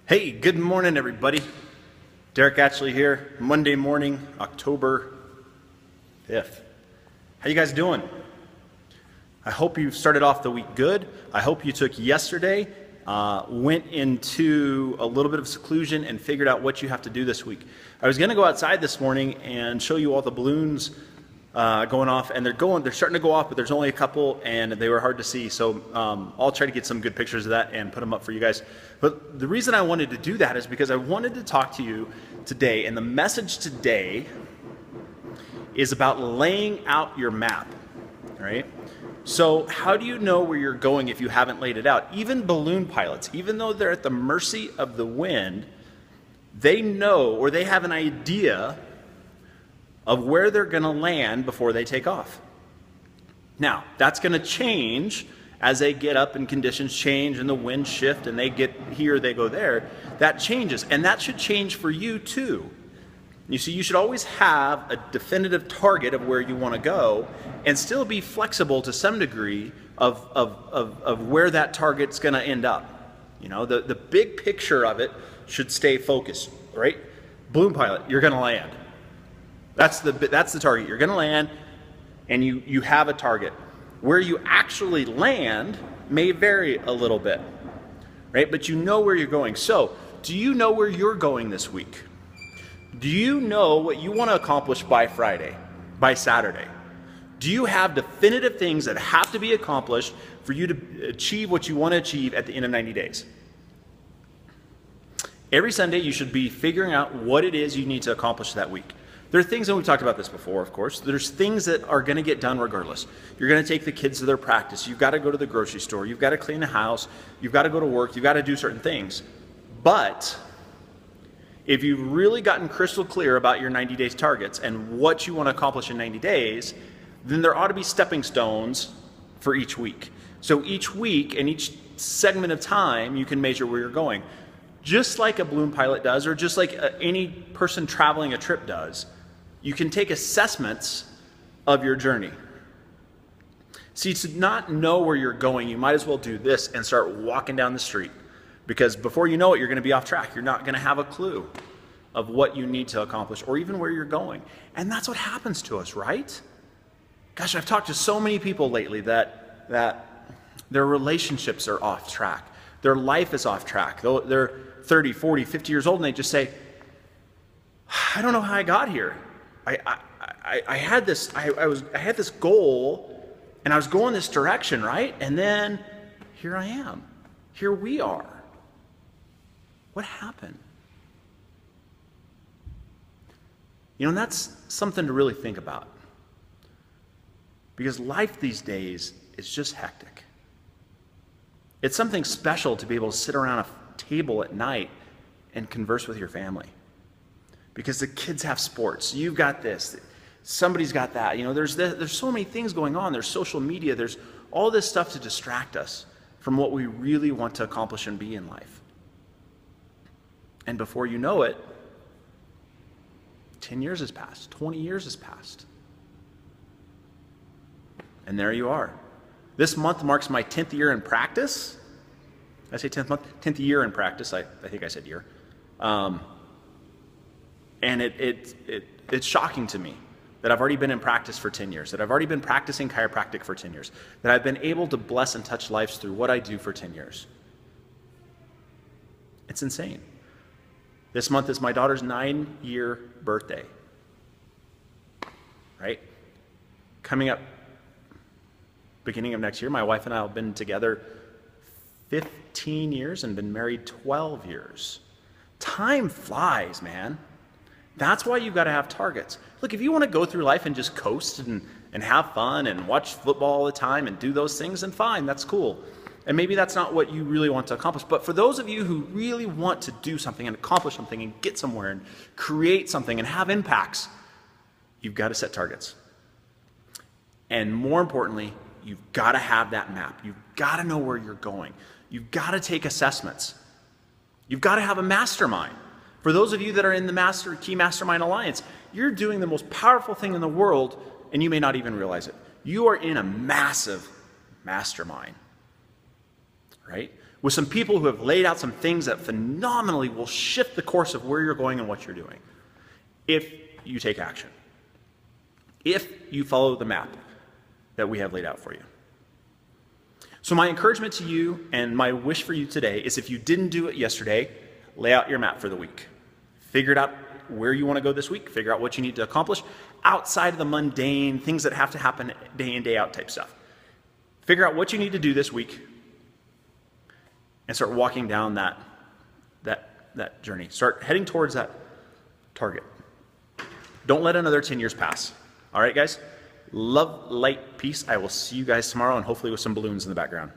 Hey, good morning, everybody. Derek Ashley here, Monday morning, October 5th. How you guys doing? I hope you started off the week good. I hope you took yesterday, went into a little bit of seclusion and figured out what you have to do this week. I was going to go outside this morning and show you all the balloons going off, and they're starting to go off, but there's only a couple, and they were hard to see. So I'll try to get some good pictures of that and put them up for you guys. But the reason I wanted to do that is because I wanted to talk to you today, and the message today is about laying out your map, right? So how do you know where you're going if you haven't laid it out? Even balloon pilots, even though they're at the mercy of the wind, they know, or they have an idea of where they're going to land before they take off. Now, that's going to change as they get up and conditions change and the winds shift and they get here, they go there. That changes, and that should change for you too. You see, you should always have a definitive target of where you want to go and still be flexible to some degree of where that target's going to end up. You know, the big picture of it should stay focused, right? Balloon pilot, you're going to land. That's the target. You're going to land, and you have a target. Where you actually land may vary a little bit, right? But you know where you're going. So, do you know where you're going this week? Do you know what you want to accomplish by Friday, by Saturday? Do you have definitive things that have to be accomplished for you to achieve what you want to achieve at the end of 90 days? Every Sunday, you should be figuring out what it is you need to accomplish that week. There are things, and we've talked about this before, of course, there's things that are going to get done regardless. You're going to take the kids to their practice. You've got to go to the grocery store. You've got to clean the house. You've got to go to work. You've got to do certain things. But if you've really gotten crystal clear about your 90 days targets and what you want to accomplish in 90 days, then there ought to be stepping stones for each week. So each week and each segment of time, you can measure where you're going. Just like a balloon pilot does, or just like any person traveling a trip does, you can take assessments of your journey. See, to not know where you're going, you might as well do this and start walking down the street. Because before you know it, you're going to be off track. You're not going to have a clue of what you need to accomplish or even where you're going. And that's what happens to us, right? Gosh, I've talked to so many people lately that their relationships are off track. Their life is off track. They're 30, 40, 50 years old, and they just say, I don't know how I got here. I had this goal, and I was going this direction, right? And then here I am. Here we are. What happened? You know, and that's something to really think about. Because life these days is just hectic. It's something special to be able to sit around a table at night and converse with your family. Because the kids have sports. You've got this. Somebody's got that. You know, there's so many things going on. There's social media. There's all this stuff to distract us from what we really want to accomplish and be in life. And before you know it, 10 years has passed. 20 years has passed. And there you are. This month marks my 10th year in practice. I say 10th month? 10th year in practice. I think I said year. And it's shocking to me that I've already been in practice for 10 years, that I've already been practicing chiropractic for 10 years, that I've been able to bless and touch lives through what I do for 10 years. It's insane. This month is my daughter's 9-year birthday, right? Coming up beginning of next year, my wife and I have been together 15 years and been married 12 years. Time flies, man. That's why you've got to have targets. Look, if you want to go through life and just coast and have fun and watch football all the time and do those things, then fine, that's cool. And maybe that's not what you really want to accomplish. But for those of you who really want to do something and accomplish something and get somewhere and create something and have impacts, you've got to set targets. And more importantly, you've got to have that map. You've got to know where you're going. You've got to take assessments. You've got to have a mastermind. For those of you that are in the Key Mastermind Alliance, you're doing the most powerful thing in the world, and you may not even realize it. You are in a massive mastermind, right? with some people who have laid out some things that phenomenally will shift the course of where you're going and what you're doing if you take action, if you follow the map that we have laid out for you. So my encouragement to you and my wish for you today is, if you didn't do it yesterday, lay out your map for the week. Figure it out where you want to go this week. Figure out what you need to accomplish outside of the mundane things that have to happen day in, day out type stuff. Figure out what you need to do this week and start walking down that journey. Start heading towards that target. Don't let another 10 years pass. All right, guys? Love, light, peace. I will see you guys tomorrow, and hopefully with some balloons in the background.